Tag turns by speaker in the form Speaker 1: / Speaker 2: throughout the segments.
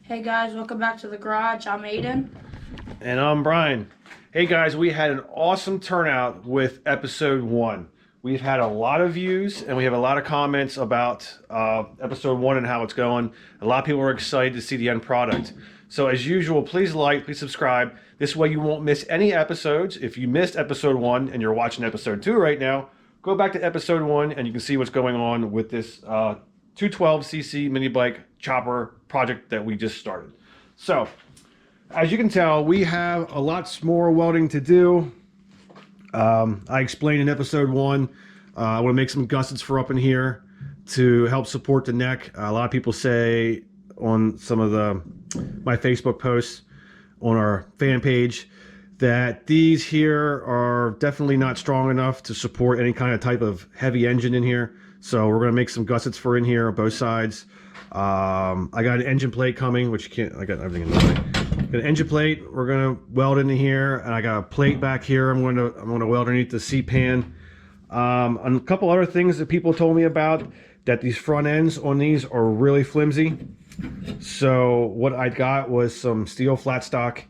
Speaker 1: Hey guys, welcome back to the garage. I'm Aiden.
Speaker 2: And I'm Brian. Hey guys, we had an awesome turnout with episode 1. We've had a lot of views and we have a lot of comments about episode 1 and how it's going. A lot of people are excited to see the end product. So as usual, please like, please subscribe. This way you won't miss any episodes. If you missed episode 1 and you're watching episode 2 right now, go back to episode 1 and you can see what's going on with this 212cc mini bike chopper project that we just started. So as you can tell, we have a lot more welding to do. I explained in episode 1, I want to make some gussets for up in here to help support the neck. A lot of people say on some of my Facebook posts on our fan page that these here are definitely not strong enough to support any kind of type of heavy engine in here. So we're going to make some gussets for in here on both sides. I got an engine plate coming, which you can't, I got everything in the way. Got an engine plate we're going to weld into here, and I got a plate back here I'm going to weld underneath the seat pan. And a couple other things that people told me about, that these front ends on these are really flimsy. So what I got was some steel flat stock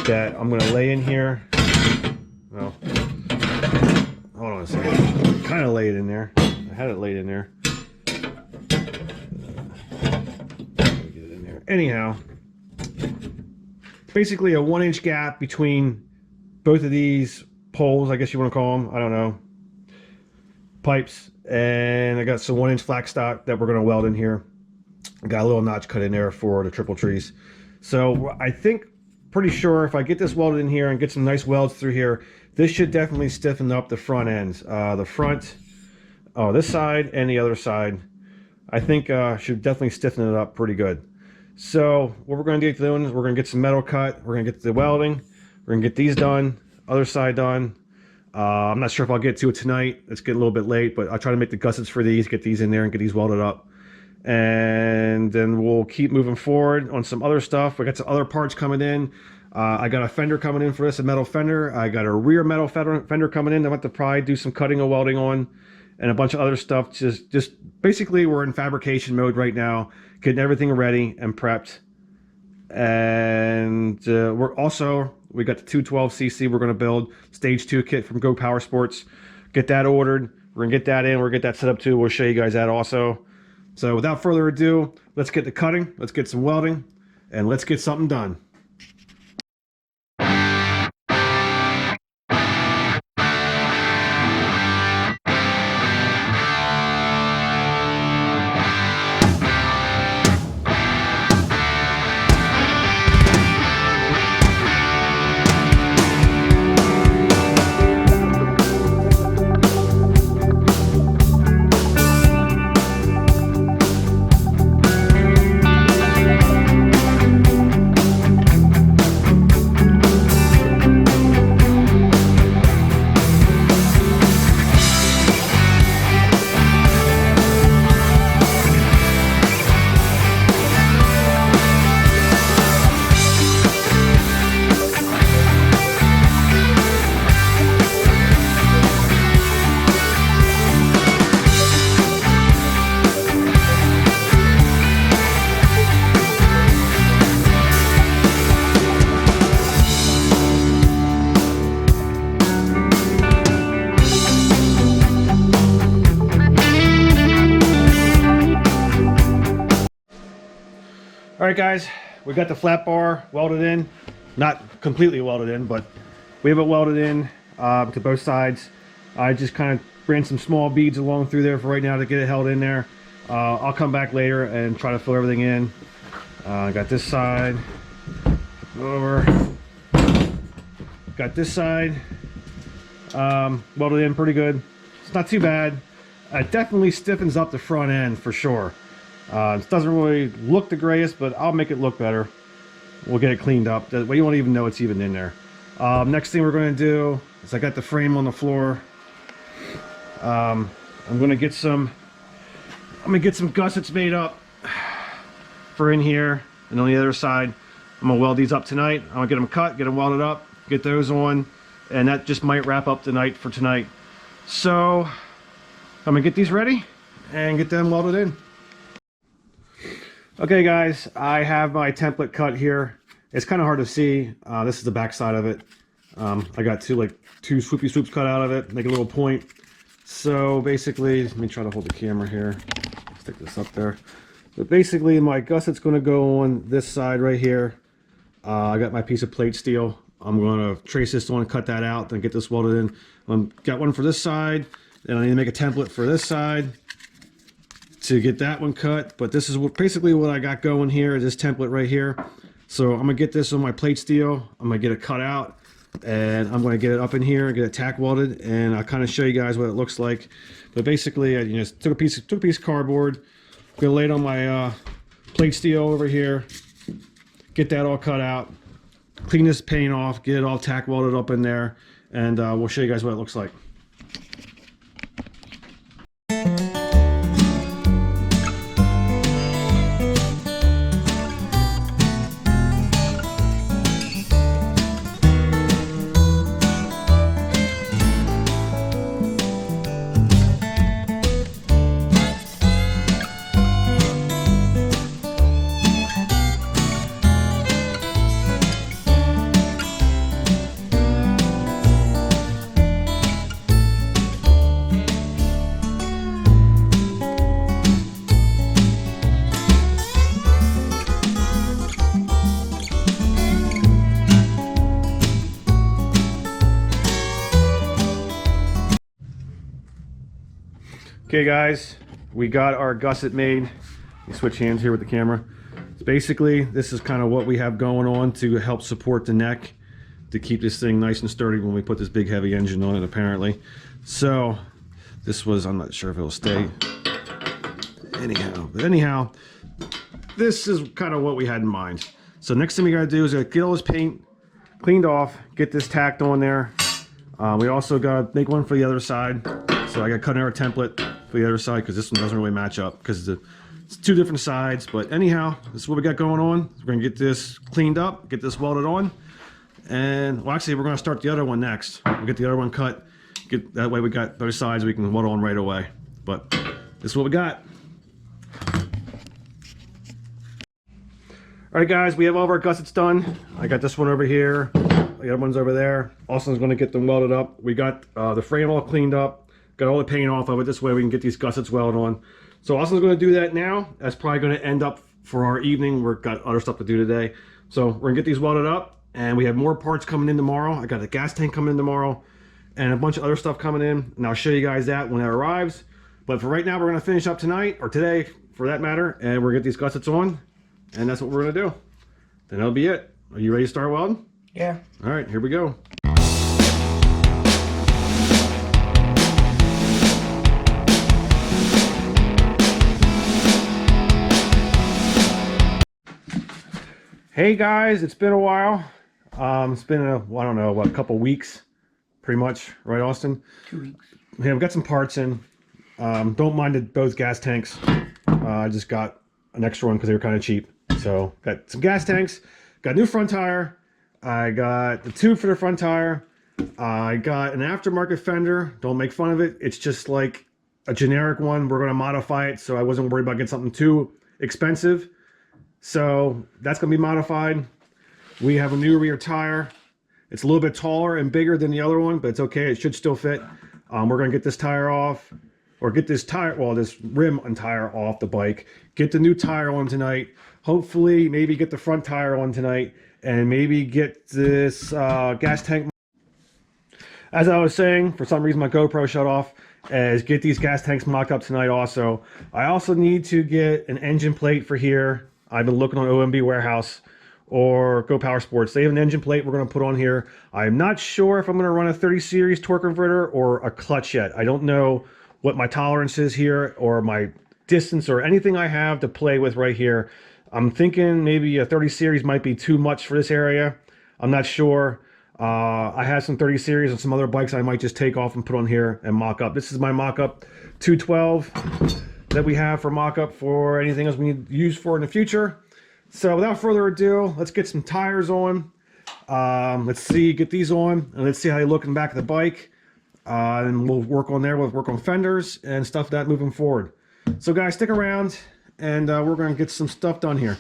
Speaker 2: that I'm going to lay in here. Well, hold on a second. Kind of laid in there. I had it laid in there. Get it in there. Anyhow, basically a 1-inch gap between both of these poles, I guess you want to call them. I don't know. Pipes. And I got some 1-inch flat stock that we're going to weld in here. I got a little notch cut in there for the triple trees. So I think, pretty sure if I get this welded in here and get some nice welds through here, this should definitely stiffen up the front ends. The front, this side and the other side, I think should definitely stiffen it up pretty good. So what we're going to get doing is we're going to get some metal cut. We're going to get the welding. We're going to get these done. Other side done. I'm not sure if I'll get to it tonight. It's getting a little bit late, but I'll try to make the gussets for these, get these in there and get these welded up. And then we'll keep moving forward on some other stuff. We got some other parts coming in. I got a fender coming in for this, a metal fender. I got a rear metal fender coming in. I want to probably do some cutting and welding on, and a bunch of other stuff. Just basically we're in fabrication mode right now, getting everything ready and prepped. And we got the 212cc we're going to build, stage 2 kit from Go Power Sports. Get that ordered. We're going to get that in. We're going to get that set up too. We'll show you guys that also. So without further ado, let's get to cutting, let's get some welding, and let's get something done. Alright guys, we got the flat bar welded in. Not completely welded in, but we have it welded in to both sides. I just kind of ran some small beads along through there for right now to get it held in there. I'll come back later and try to fill everything in. I got this side over. Got this side welded in pretty good. It's not too bad. It definitely stiffens up the front end for sure. It doesn't really look the greatest, but I'll make it look better. We'll get it cleaned up. That way you won't even know it's even in there. Next thing we're going to do is I got the frame on the floor. I'm going to get some gussets made up for in here, and on the other side I'm going to weld these up tonight. I'm going to get them cut, get them welded up, get those on, and that just might wrap up the night for tonight. So I'm going to get these ready and get them welded in. Okay guys, I have my template cut here. It's kind of hard to see. This is the back side of it. I got two swoopy swoops cut out of it, make a little point. So basically, let me try to hold the camera here. Stick this up there. But basically my gusset's going to go on this side right here. I got my piece of plate steel. I'm going to trace this one, cut that out, then get this welded in. Got one for this side, and I need to make a template for this side to get that one cut. But this is basically what I got going here, this template right here. So I'm going to get this on my plate steel. I'm going to get it cut out, and I'm going to get it up in here and get it tack welded, and I'll kind of show you guys what it looks like. But basically, I just took a piece of cardboard, I'm going to lay it on my plate steel over here, get that all cut out, clean this paint off, get it all tack welded up in there, and we'll show you guys what it looks like. Okay guys, we got our gusset made. Let me switch hands here with the camera. So basically, this is kind of what we have going on to help support the neck, to keep this thing nice and sturdy when we put this big heavy engine on it, apparently. So this was, I'm not sure if it'll stay anyhow, this is kind of what we had in mind. So next thing we gotta do is get all this paint cleaned off, get this tacked on there. We also gotta make one for the other side. So I got cut our template for the other side because this one doesn't really match up because it's two different sides. But anyhow, this is what we got going on. We're gonna get this cleaned up, get this welded on, and well, actually we're gonna start the other one next. We'll get the other one cut. Get that way we got both sides we can weld on right away. But this is what we got. All right, guys, we have all of our gussets done. I got this one over here. The other one's over there. Austin's going to get them welded up. We got the frame all cleaned up. Got all the paint off of it. This way we can get these gussets welded on. So Austin's going to do that now. That's probably going to end up for our evening. We've got other stuff to do today. So we're going to get these welded up. And we have more parts coming in tomorrow. I got a gas tank coming in tomorrow. And a bunch of other stuff coming in. And I'll show you guys that when it arrives. But for right now, we're going to finish up tonight. Or today, for that matter. And we're going to get these gussets on. And that's what we're going to do. Then that'll be it. Are you ready to start welding?
Speaker 1: Yeah.
Speaker 2: All right, here we go. Hey guys, it's been a while. It's been I don't know, what, a couple weeks, pretty much, right, Austin?
Speaker 1: 2 weeks.
Speaker 2: Yeah, we've got some parts in. Don't mind both gas tanks. I just got an extra one because they were kind of cheap. So got some gas tanks, got a new front tire. I got the tube for the front tire. I got an aftermarket fender. Don't make fun of it. It's just like a generic one. We're going to modify it, so I wasn't worried about getting something too expensive. So that's going to be modified. We have a new rear tire. It's a little bit taller and bigger than the other one, but it's okay. It should still fit. We're going to get this tire off, or get this tire, well, this rim and tire off the bike. Get the new tire on tonight. Hopefully, maybe get the front tire on tonight. And maybe get this gas tank. As I was saying, for some reason my GoPro shut off. Is get these gas tanks mocked up tonight also. I also need to get an engine plate for here. I've been looking on OMB Warehouse or Go Power Sports. They have an engine plate we're going to put on here. I'm not sure if I'm going to run a 30 series torque converter or a clutch yet. I don't know what my tolerance is here or my distance or anything I have to play with right here. I'm thinking maybe a 30 series might be too much for this area. I'm not sure. I have some 30 series and some other bikes I might just take off and put on here and mock up. This is my mock up 212 that we have for mock up for anything else we need to use for in the future. So without further ado, let's get some tires on. Let's see, get these on, and let's see how they look in the back of the bike. And we'll work on there. We'll work on fenders and stuff like that moving forward. So guys, stick around. and we're going to get some stuff done here.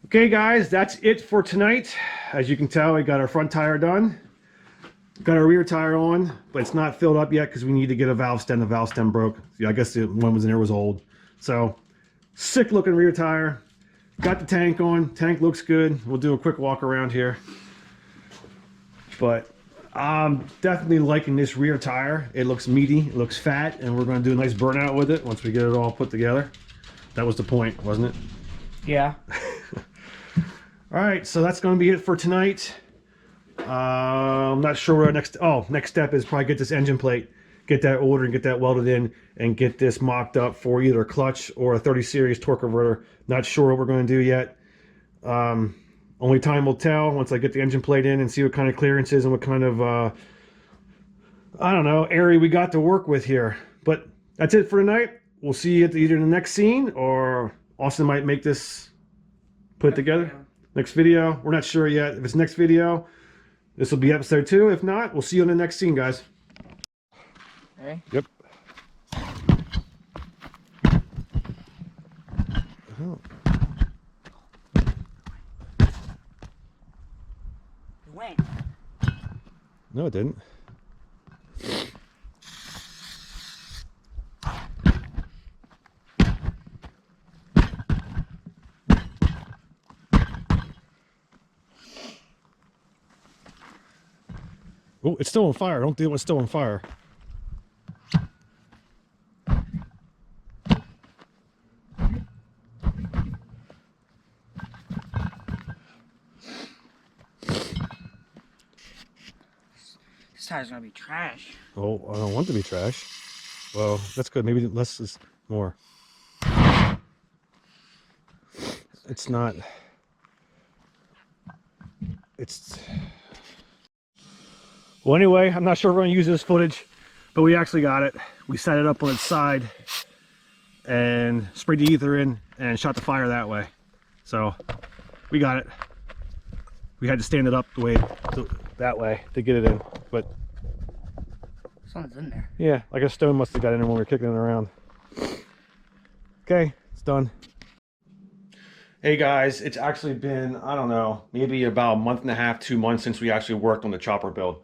Speaker 2: Okay guys, that's it for tonight. As you can tell, we got our front tire done. Got our rear tire on, but it's not filled up yet because we need to get a valve stem. The valve stem broke. Yeah, I guess the one was in there was old. So, sick looking rear tire. Got the tank on. Tank looks good. We'll do a quick walk around here. But I'm definitely liking this rear tire. It looks meaty, it looks fat, and we're going to do a nice burnout with it once we get it all put together. That was the point, wasn't it?
Speaker 1: Yeah.
Speaker 2: All right, so that's going to be it for tonight. I'm not sure what our next step is. Probably get this engine plate, get that ordered and get that welded in, and get this mocked up for either a clutch or a 30 series torque converter. Not sure what we're going to do yet. Only time will tell once I get the engine plate in and see what kind of clearances and what kind of I don't know, area we got to work with here. But that's it for tonight. We'll see you at either in the next scene, or Austin might make this put it together. Next video, we're not sure yet. If it's next video, this will be episode 2. If not, we'll see you in the next scene, guys.
Speaker 1: Ready?
Speaker 2: Yep. Oh.
Speaker 1: It went.
Speaker 2: No, it didn't. Oh, it's still on fire. Don't deal with still on fire.
Speaker 1: This tire's gonna be trash.
Speaker 2: Oh, I don't want it to be trash. Well, that's good. Maybe less is more. It's not. It's. Well, anyway, I'm not sure if we're going to use this footage, but we actually got it. We set it up on its side and sprayed the ether in and shot the fire that way. So we got it. We had to stand it up the way that way to get it in, but
Speaker 1: Something's in there.
Speaker 2: yeah, like a stone must have got in there when we were kicking it around. Okay, it's done. Hey guys, it's actually been, I don't know, maybe about a month and a half, 2 months since we actually worked on the chopper build.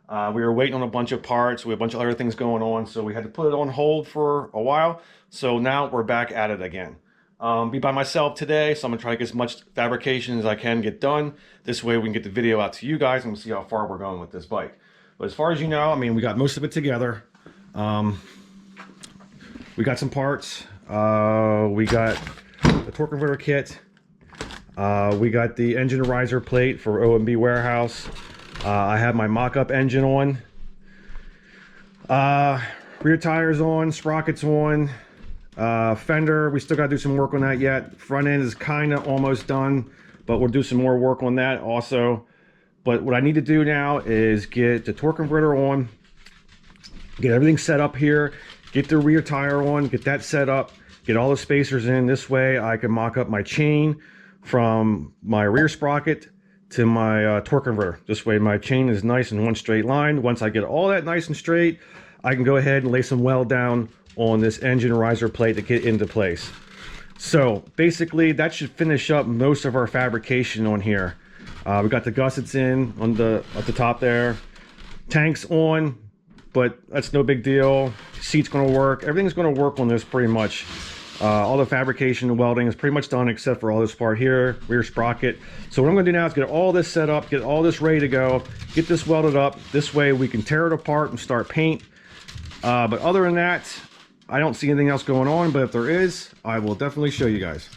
Speaker 2: We were waiting on a bunch of parts. We had a bunch of other things going on, so we had to put it on hold for a while. So now we're back at it again. Be by myself today, so I'm gonna try to get as much fabrication as I can get done. This way we can get the video out to you guys and we'll see how far we're going with this bike. But as far as you know, I mean, we got most of it together. We got some parts. We got the torque converter kit. We got the engine riser plate for O&B warehouse. I have my mock-up engine on. Rear tires on, sprockets on. Fender, we still got to do some work on that yet. Front end is kind of almost done, but we'll do some more work on that also. But what I need to do now is get the torque converter on, get everything set up here, get the rear tire on, get that set up, get all the spacers in. This way I can mock up my chain from my rear sprocket to my torque converter. This way my chain is nice in one straight line. Once I get all that nice and straight, I can go ahead and lay some weld down on this engine riser plate to get into place. So basically that should finish up most of our fabrication on here. We got the gussets in on at the top there. Tanks on, but that's no big deal. Seat's gonna work. Everything's gonna work on this pretty much. All the fabrication and welding is pretty much done except for all this part here, rear sprocket. So what I'm gonna do now is get all this set up, get all this ready to go, get this welded up. This way we can tear it apart and start paint. But other than that, I don't see anything else going on, but if there is, I will definitely show you guys.